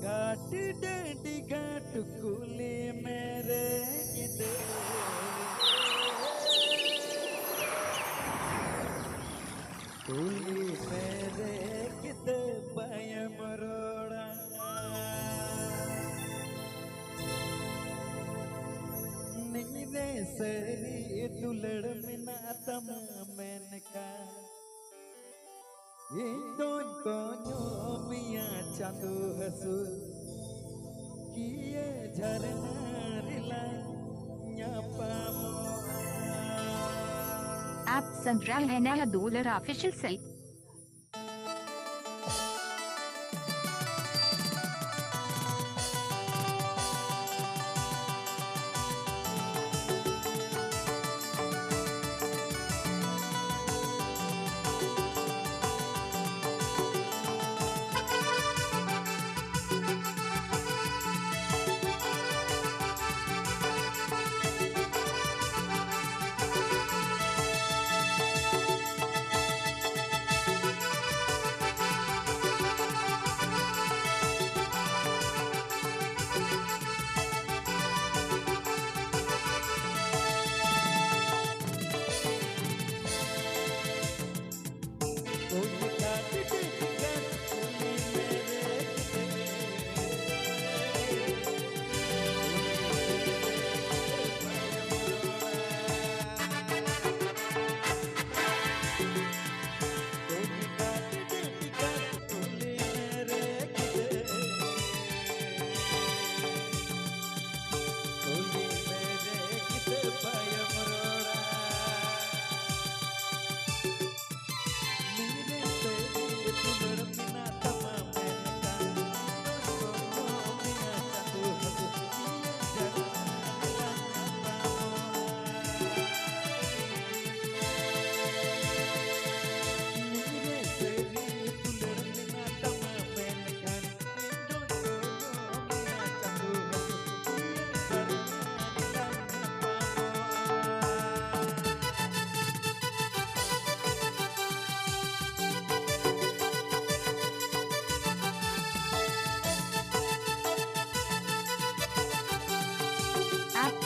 घाट डांडी घाट कुली मेरे गिदे कुली मेरे गिदे पयम रोड़ा नीने सरी दुलड़ मिना तमामन का Indon konyo miya chandu hasu kiye jharna rila nyapamo आप सुन रहे हैं नया डॉलर ऑफिशियल सेल।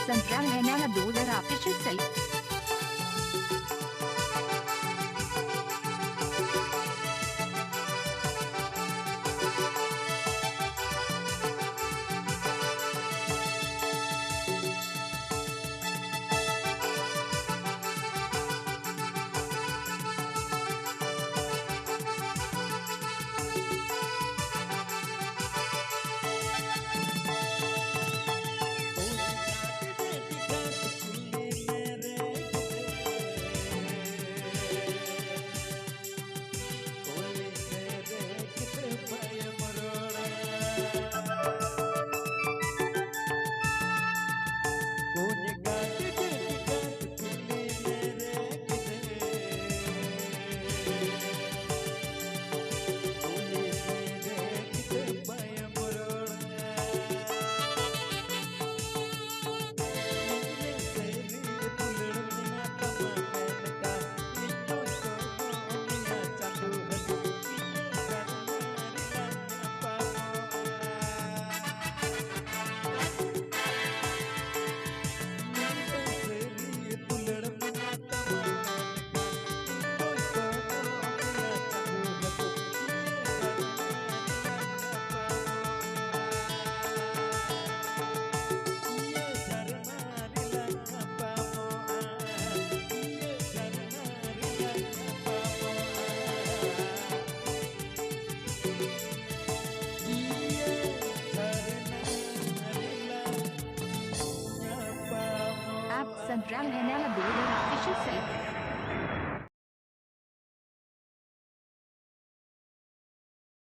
सुन रहे हैं नया डॉलर ऑफिशियल सेल। सुन रहे हैं नया डॉलर ऑफिशियल सेल।